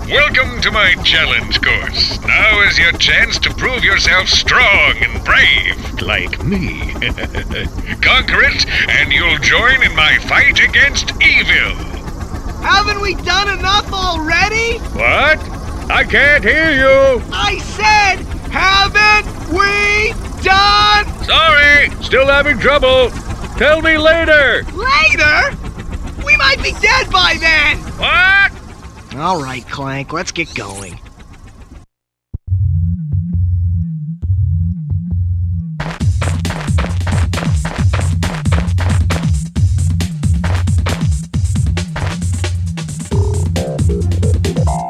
Welcome to my challenge course. Now is your chance to prove yourself strong and brave, like me. Conquer it, and you'll join in my fight against evil. Haven't we done enough already? What? I can't hear you. I said, haven't we done? Sorry, still having trouble. Tell me later. Later? We might be dead by then. What? All right, Clank, let's get going.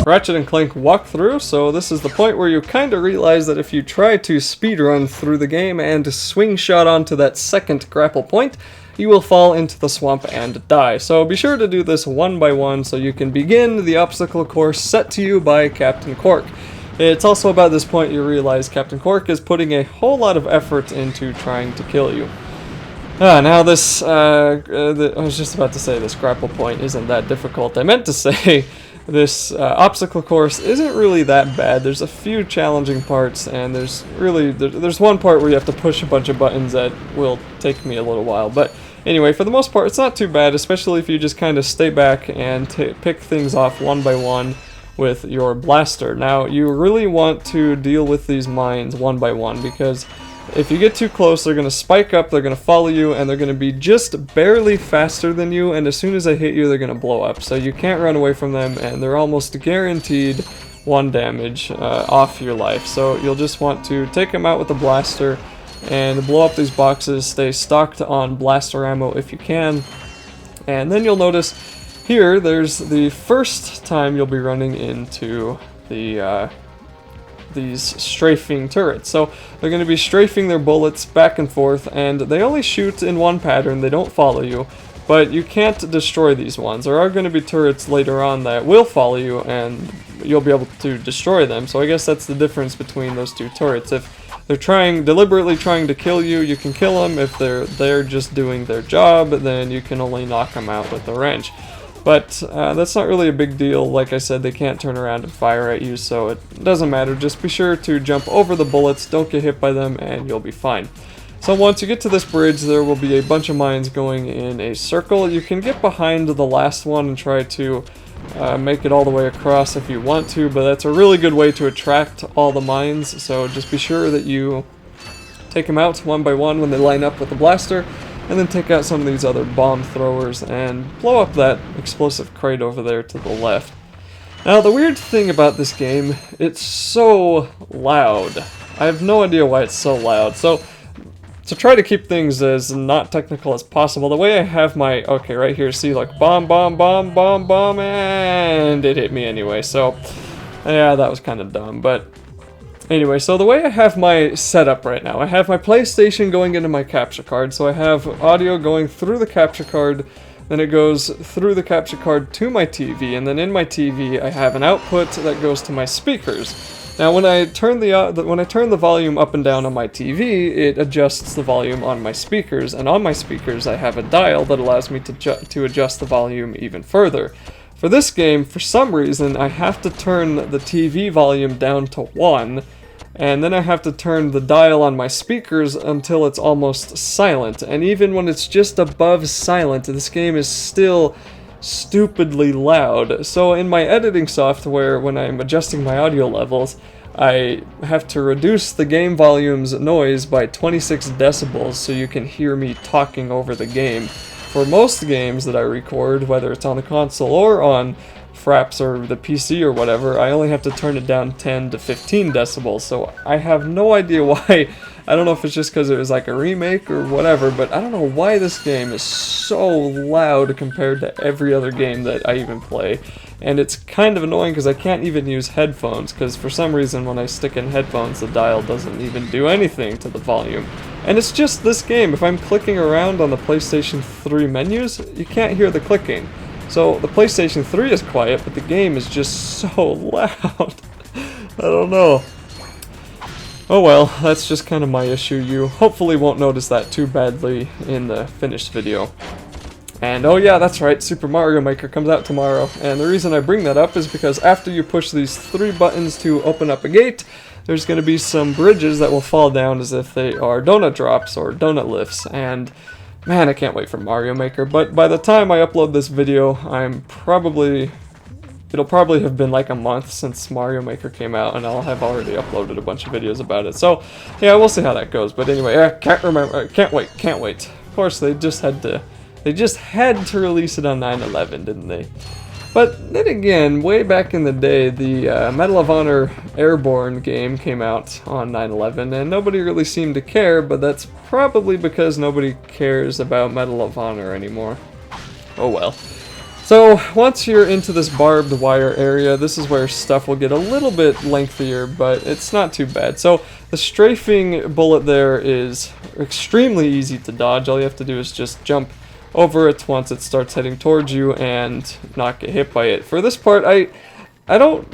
Ratchet and Clank walkthrough, so this is the point where you kind of realize that if you try to speedrun through the game and swing shot onto that second grapple point, you will fall into the swamp and die. So be sure to do this one by one so you can begin the obstacle course set to you by Captain Qwark. It's also about this point you realize Captain Qwark is putting a whole lot of effort into trying to kill you. Now this, I was just about to say this grapple point isn't that difficult. I meant to say this obstacle course isn't really that bad. There's a few challenging parts, and there's one part where you have to push a bunch of buttons that will take me a little while. But anyway, for the most part, it's not too bad, especially if you just kind of stay back and pick things off one by one with your blaster. Now, you really want to deal with these mines one by one, because if you get too close, they're going to spike up, they're going to follow you, and they're going to be just barely faster than you, and as soon as they hit you, they're going to blow up. So you can't run away from them, and they're almost guaranteed 1 damage off your life. So you'll just want to take them out with the blaster and blow up these boxes, stay stocked on blaster ammo if you can, and then you'll notice here there's the first time you'll be running into the these strafing turrets. So they're going to be strafing their bullets back and forth, and they only shoot in one pattern, they don't follow you, but you can't destroy these ones. There are going to be turrets later on that will follow you, and you'll be able to destroy them. So I guess that's the difference between those two turrets. If they're deliberately trying to kill you, you can kill them. If they're just doing their job, then you can only knock them out with the wrench. But that's not really a big deal. Like I said, they can't turn around and fire at you, so it doesn't matter. Just be sure to jump over the bullets, don't get hit by them, and you'll be fine. So once you get to this bridge, there will be a bunch of mines going in a circle. You can get behind the last one and try to make it all the way across if you want to, but that's a really good way to attract all the mines, so just be sure that you take them out one by one when they line up with the blaster, and then take out some of these other bomb throwers and blow up that explosive crate over there to the left. Now, the weird thing about this game, it's so loud. I have no idea why it's so loud. So, to try to keep things as not technical as possible, the way I have my, okay, right here, see, like, bomb, bomb, bomb, bomb, bomb, and it hit me anyway. So, yeah, that was kind of dumb, but anyway, so the way I have my setup right now, I have my PlayStation going into my capture card, so I have audio going through the capture card, then it goes through the capture card to my TV, and then in my TV I have an output that goes to my speakers. Now when I turn the volume up and down on my TV, it adjusts the volume on my speakers, and on my speakers I have a dial that allows me to adjust the volume even further. For this game, for some reason, I have to turn the TV volume down to 1, and then I have to turn the dial on my speakers until it's almost silent. And even when it's just above silent, this game is still stupidly loud. So in my editing software, when I'm adjusting my audio levels, I have to reduce the game volume's noise by 26 decibels so you can hear me talking over the game. For most games that I record, whether it's on the console or on Fraps or the PC or whatever, I only have to turn it down 10 to 15 decibels, so I have no idea why. I don't know if it's just because it was like a remake or whatever, but I don't know why this game is so loud compared to every other game that I even play. And it's kind of annoying because I can't even use headphones, because for some reason when I stick in headphones the dial doesn't even do anything to the volume. And it's just this game. If I'm clicking around on the PlayStation 3 menus, you can't hear the clicking. So the PlayStation 3 is quiet, but the game is just so loud. I don't know. Oh well, that's just kind of my issue. You hopefully won't notice that too badly in the finished video. And oh yeah, that's right, Super Mario Maker comes out tomorrow. And the reason I bring that up is because after you push these 3 buttons to open up a gate, there's going to be some bridges that will fall down as if they are donut drops or donut lifts. And man, I can't wait for Mario Maker. But by the time I upload this video, it'll probably have been like a month since Mario Maker came out, and I'll have already uploaded a bunch of videos about it. So yeah, we'll see how that goes. But anyway, I can't wait. Of course, they just had to release it on 9/11, didn't they? But then again, way back in the day, the Medal of Honor Airborne game came out on 9/11, and nobody really seemed to care, but that's probably because nobody cares about Medal of Honor anymore. Oh well. So, once you're into this barbed wire area, this is where stuff will get a little bit lengthier, but it's not too bad. So, the strafing bullet there is extremely easy to dodge. All you have to do is just jump over it once it starts heading towards you and not get hit by it. For this part, I don't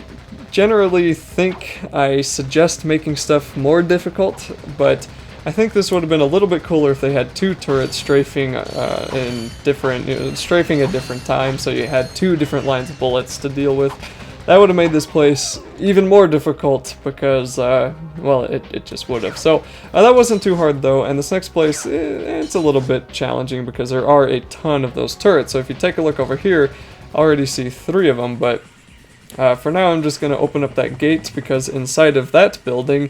generally think I suggest making stuff more difficult, but I think this would have been a little bit cooler if they had 2 turrets strafing strafing at different times, so you had 2 different lines of bullets to deal with. That would have made this place even more difficult because, well, it just would have. So that wasn't too hard though, and this next place, it's a little bit challenging because there are a ton of those turrets. So if you take a look over here, I already see 3 of them, but for now I'm just going to open up that gate because inside of that building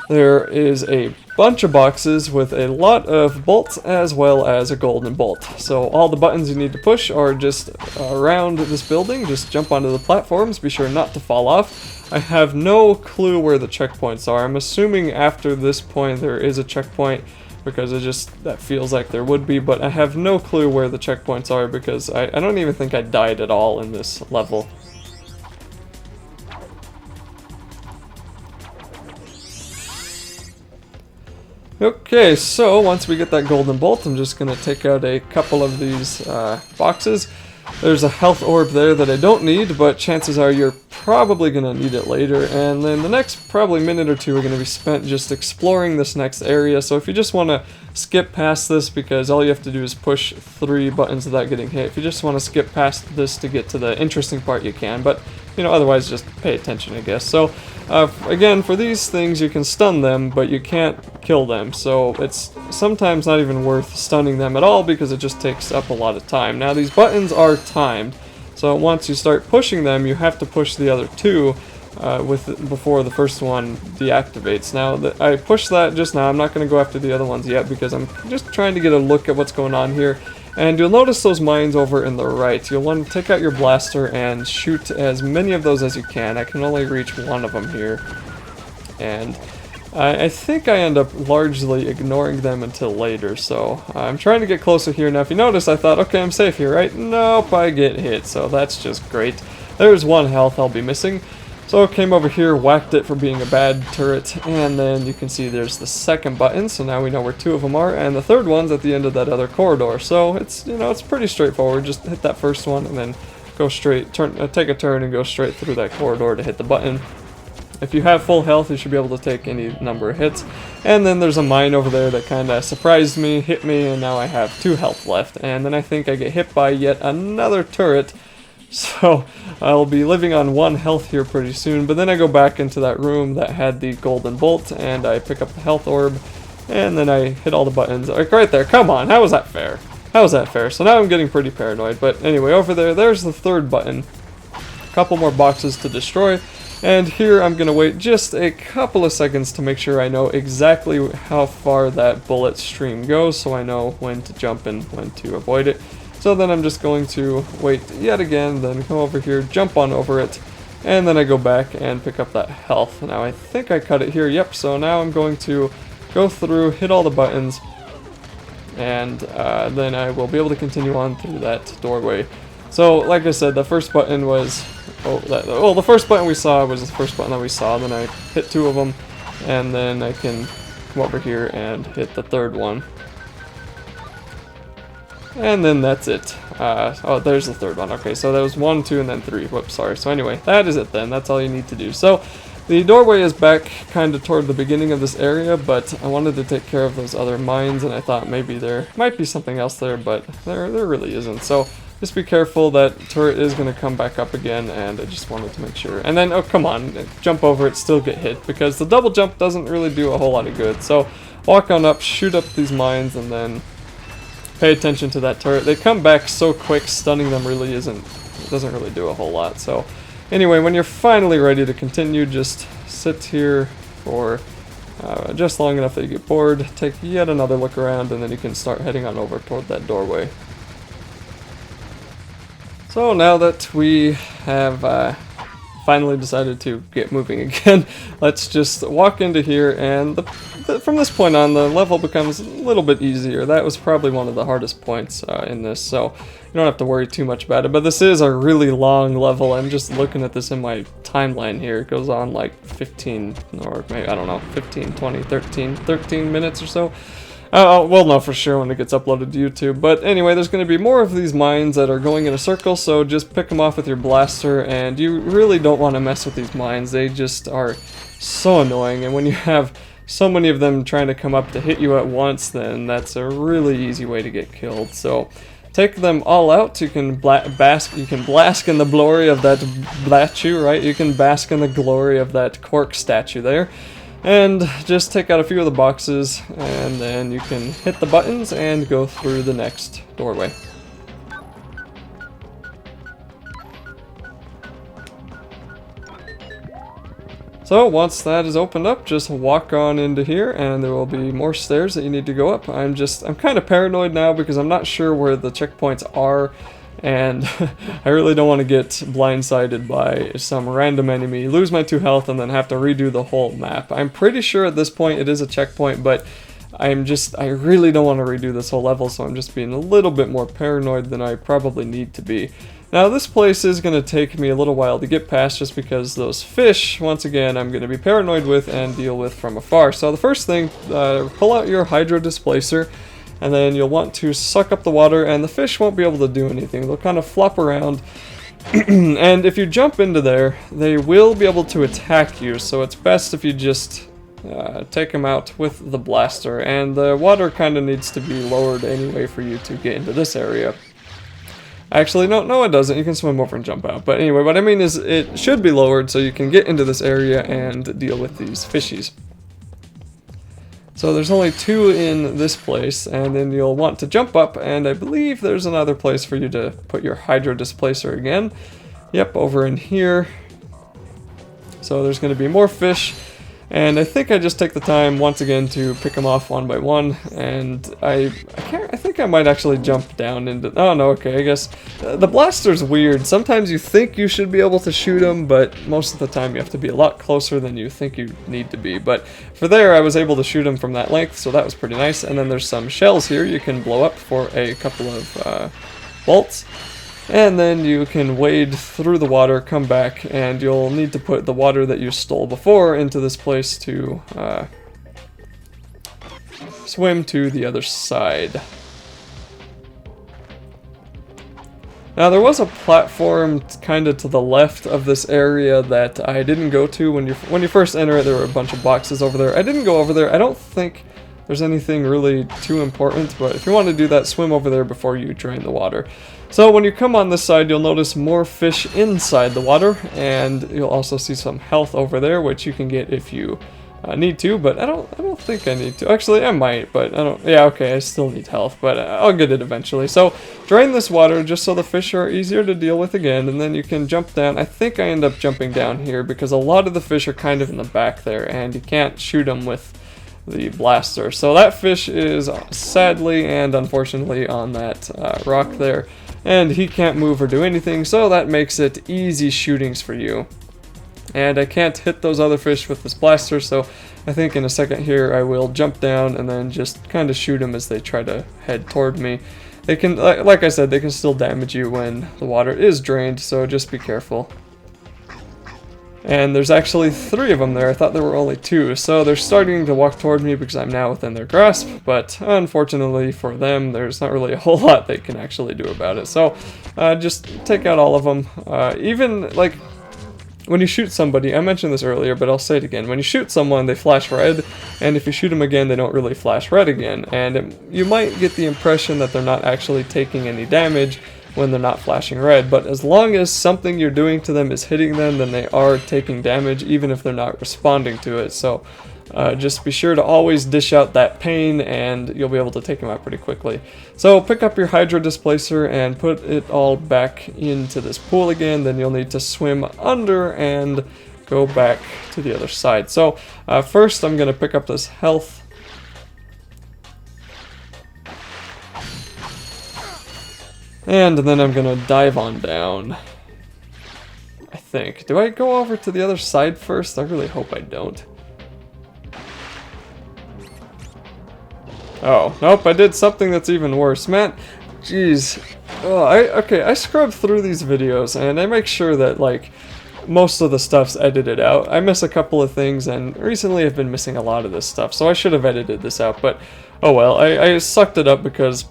there is a bunch of boxes with a lot of bolts as well as a golden bolt. So all the buttons you need to push are just around this building. Just jump onto the platforms, be sure not to fall off. I have no clue where the checkpoints are. I'm assuming after this point there is a checkpoint because that feels like there would be, but I have no clue where the checkpoints are because I don't even think I died at all in this level. Okay, so once we get that golden bolt, I'm just going to take out a couple of these boxes. There's a health orb there that I don't need, but chances are you're probably going to need it later. And then the next probably minute or 2 are going to be spent just exploring this next area. So if you just want to skip past this, because all you have to do is push 3 buttons without getting hit. If you just want to skip past this to get to the interesting part, you can. But, you know, otherwise just pay attention, I guess. So, again, for these things, you can stun them, but you can't kill them. So it's sometimes not even worth stunning them at all because it just takes up a lot of time. Now, these buttons are timed. So once you start pushing them, you have to push the other 2 before the first one deactivates. Now, I pushed that just now. I'm not going to go after the other ones yet because I'm just trying to get a look at what's going on here. And you'll notice those mines over in the right. You'll want to take out your blaster and shoot as many of those as you can. I can only reach 1 of them here. And I think I end up largely ignoring them until later, so I'm trying to get closer here. Now, if you notice, I thought, okay, I'm safe here, right? Nope, I get hit, so that's just great. There's 1 health I'll be missing. So I came over here, whacked it for being a bad turret, and then you can see there's the second button, so now we know where 2 of them are, and the third one's at the end of that other corridor. So it's, you know, it's pretty straightforward. Just hit that first one and then go straight, take a turn and go straight through that corridor to hit the button. If you have full health, you should be able to take any number of hits. And then there's a mine over there that kind of surprised me, hit me, and now I have 2 health left. And then I think I get hit by yet another turret. So I'll be living on 1 health here pretty soon. But then I go back into that room that had the golden bolt, and I pick up the health orb. And then I hit all the buttons. Like right there, come on, how was that fair? How was that fair? So now I'm getting pretty paranoid. But anyway, over there, there's the 3rd button. A couple more boxes to destroy. And here I'm going to wait just a couple of seconds to make sure I know exactly how far that bullet stream goes, so I know when to jump and when to avoid it. So then I'm just going to wait yet again, then come over here, jump on over it, and then I go back and pick up that health. Now I think I cut it here, yep, so now I'm going to go through, hit all the buttons, and then I will be able to continue on through that doorway. So, like I said, the first button was, the first button we saw was the first button that we saw, then I hit 2 of them, and then I can come over here and hit the 3rd one. And then that's it. Oh, there's the 3rd one. Okay, so that was 1, 2, and then 3. Whoops, sorry. So anyway, that is it then. That's all you need to do. So the doorway is back kind of toward the beginning of this area, but I wanted to take care of those other mines, and I thought maybe there might be something else there, but there really isn't. So just be careful, that turret is going to come back up again, and I just wanted to make sure. And then, oh, come on, jump over it, still get hit, because the double jump doesn't really do a whole lot of good. So walk on up, shoot up these mines, and then pay attention to that turret. They come back so quick, stunning them really doesn't really do a whole lot. So anyway, when you're finally ready to continue, just sit here for just long enough that you get bored, take yet another look around, and then you can start heading on over toward that doorway. So now that we have finally decided to get moving again, let's just walk into here, and from this point on the level becomes a little bit easier. That was probably one of the hardest points in this, so you don't have to worry too much about it. But this is a really long level. I'm just looking at this in my timeline here. It goes on like 15, or maybe, I don't know, 15, 20, 13 minutes or so. We'll know for sure when it gets uploaded to YouTube. But anyway, there's going to be more of these mines that are going in a circle, so just pick them off with your blaster, and you really don't want to mess with these mines. They just are so annoying, and when you have so many of them trying to come up to hit you at once, then that's a really easy way to get killed. So take them all out. You can bask in the glory of that statue, right? You can bask in the glory of that Qwarks statue there. And just take out a few of the boxes, and then you can hit the buttons and go through the next doorway. So once that is opened up, just walk on into here, and there will be more stairs that you need to go up. I'm kind of paranoid now because I'm not sure where the checkpoints are, and I really don't want to get blindsided by some random enemy, lose my 2 health, and then have to redo the whole map. I'm pretty sure at this point it is a checkpoint, but I really don't want to redo this whole level, so I'm just being a little bit more paranoid than I probably need to be. Now this place is going to take me a little while to get past, just because those fish, once again, I'm going to be paranoid with and deal with from afar. So the first thing, pull out your hydro displacer, and then you'll want to suck up the water, and the fish won't be able to do anything. They'll kind of flop around, and if you jump into there, they will be able to attack you, so it's best if you just take them out with the blaster, and the water kind of needs to be lowered anyway for you to get into this area. Actually, no it doesn't. You can swim over and jump out. But anyway, what I mean is it should be lowered so you can get into this area and deal with these fishies. So there's only 2 in this place, and then you'll want to jump up, and I believe there's another place for you to put your hydro displacer again. Yep, over in here. So there's going to be more fish, and I think I just take the time once again to pick them off one by one, and I think I might actually jump down into, oh no, okay, I guess the blaster's weird. Sometimes you think you should be able to shoot them, but most of the time you have to be a lot closer than you think you need to be. But for there, I was able to shoot them from that length, so that was pretty nice. And then there's some shells here you can blow up for a couple of bolts. And then you can wade through the water, come back, and you'll need to put the water that you stole before into this place to swim to the other side. Now there was a platform kind of to the left of this area that I didn't go to. When you first enter it, there were a bunch of boxes over there. I didn't go over there. I don't think there's anything really too important, but if you want to do that, swim over there before you drain the water. So when you come on this side, you'll notice more fish inside the water, and you'll also see some health over there, which you can get if you need to, but I don't think I need to. Actually, I might, but I don't. Yeah, okay, I still need health, but I'll get it eventually. So drain this water just so the fish are easier to deal with again, and then you can jump down. I think I end up jumping down here because a lot of the fish are kind of in the back there, and you can't shoot them with the blaster. So that fish is sadly and unfortunately on that rock there, and he can't move or do anything, so that makes it easy shootings for you. And I can't hit those other fish with this blaster, so I think in a second here I will jump down and then just kind of shoot them as they try to head toward me. They can, like I said, they can still damage you when the water is drained, so just be careful. And there's actually 3 of them there. I thought there were only 2, so they're starting to walk toward me because I'm now within their grasp, but unfortunately for them, there's not really a whole lot they can actually do about it. So just take out all of them. Even like when you shoot somebody, I mentioned this earlier, but I'll say it again. When you shoot someone, they flash red, and if you shoot them again, they don't really flash red again. And you might get the impression that they're not actually taking any damage when they're not flashing red, but as long as something you're doing to them is hitting them, then they are taking damage, even if they're not responding to it. So just be sure to always dish out that pain, and you'll be able to take them out pretty quickly. So pick up your hydro displacer and put it all back into this pool again. Then you'll need to swim under and go back to the other side. So first I'm going to pick up this health. And then I'm gonna dive on down, I think. Do I go over to the other side first? I really hope I don't. Oh, nope, I did something that's even worse. Man, jeez. Oh, okay, I scrub through these videos and I make sure that, like, most of the stuff's edited out. I miss a couple of things, and recently I've been missing a lot of this stuff, so I should have edited this out, but oh well. I sucked it up because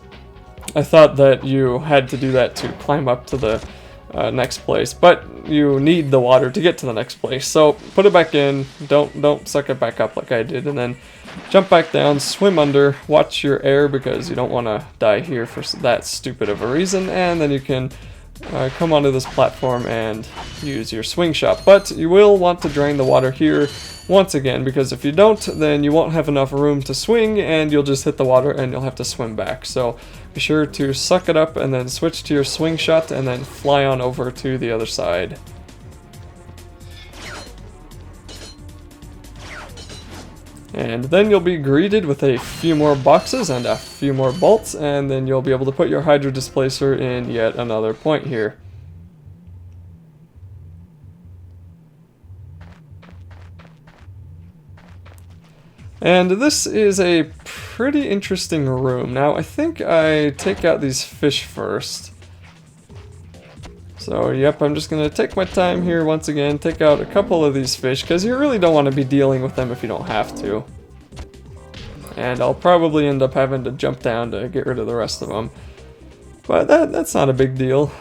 I thought that you had to do that to climb up to the next place, but you need the water to get to the next place. So put it back in, don't suck it back up like I did, and then jump back down, swim under, watch your air because you don't want to die here for that stupid of a reason, and then you can come onto this platform and use your swing shot. But you will want to drain the water here once again, because if you don't, then you won't have enough room to swing and you'll just hit the water and you'll have to swim back. So be sure to suck it up and then switch to your swing shot and then fly on over to the other side. And then you'll be greeted with a few more boxes and a few more bolts, and then you'll be able to put your hydro displacer in yet another point here. And this is a pretty interesting room. Now, I think I take out these fish first. So, yep, I'm just going to take my time here once again, take out a couple of these fish, because you really don't want to be dealing with them if you don't have to. And I'll probably end up having to jump down to get rid of the rest of them. But that's not a big deal.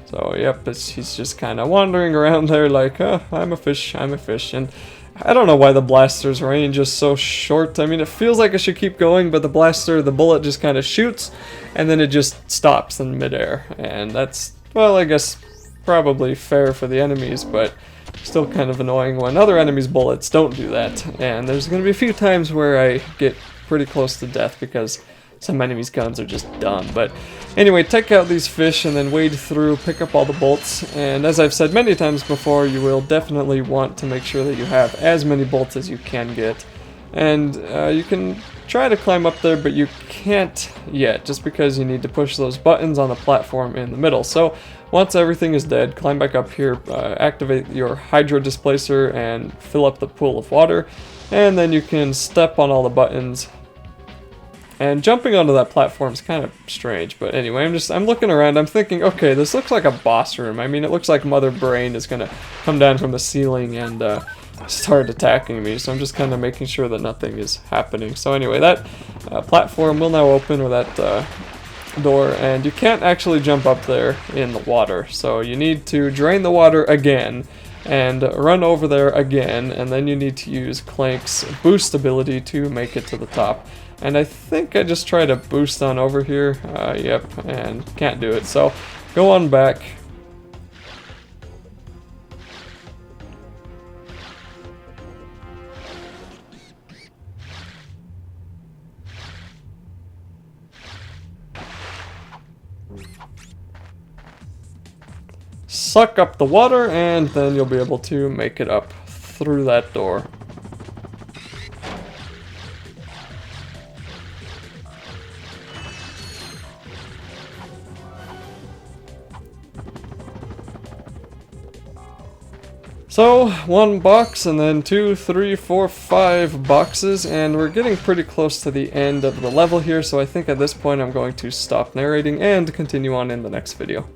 So, yep, he's just kind of wandering around there like, oh, I'm a fish, I'm a fish. And I don't know why the blaster's range is so short. I mean, it feels like it should keep going, but the bullet just kind of shoots, and then it just stops in midair. And that's, well, I guess probably fair for the enemies, but still kind of annoying when other enemies' bullets don't do that. And there's going to be a few times where I get pretty close to death because some enemies' guns are just dumb. But anyway, take out these fish and then wade through, pick up all the bolts, and as I've said many times before, you will definitely want to make sure that you have as many bolts as you can get. And you can try to climb up there, but you can't yet, just because you need to push those buttons on the platform in the middle. So once everything is dead, climb back up here, activate your hydro displacer and fill up the pool of water, and then you can step on all the buttons. And jumping onto that platform is kind of strange, but anyway, I'm looking around, I'm thinking, okay, this looks like a boss room. I mean, it looks like Mother Brain is gonna come down from the ceiling and start attacking me, so I'm just kind of making sure that nothing is happening. So anyway, that platform will now open, or that door, and you can't actually jump up there in the water, so you need to drain the water again and run over there again, and then you need to use Clank's boost ability to make it to the top. And I think I just try to boost on over here, yep, and can't do it, so go on back. Suck up the water, and then you'll be able to make it up through that door. So, 1 box, and then 2, 3, 4, 5 boxes, and we're getting pretty close to the end of the level here, so I think at this point I'm going to stop narrating and continue on in the next video.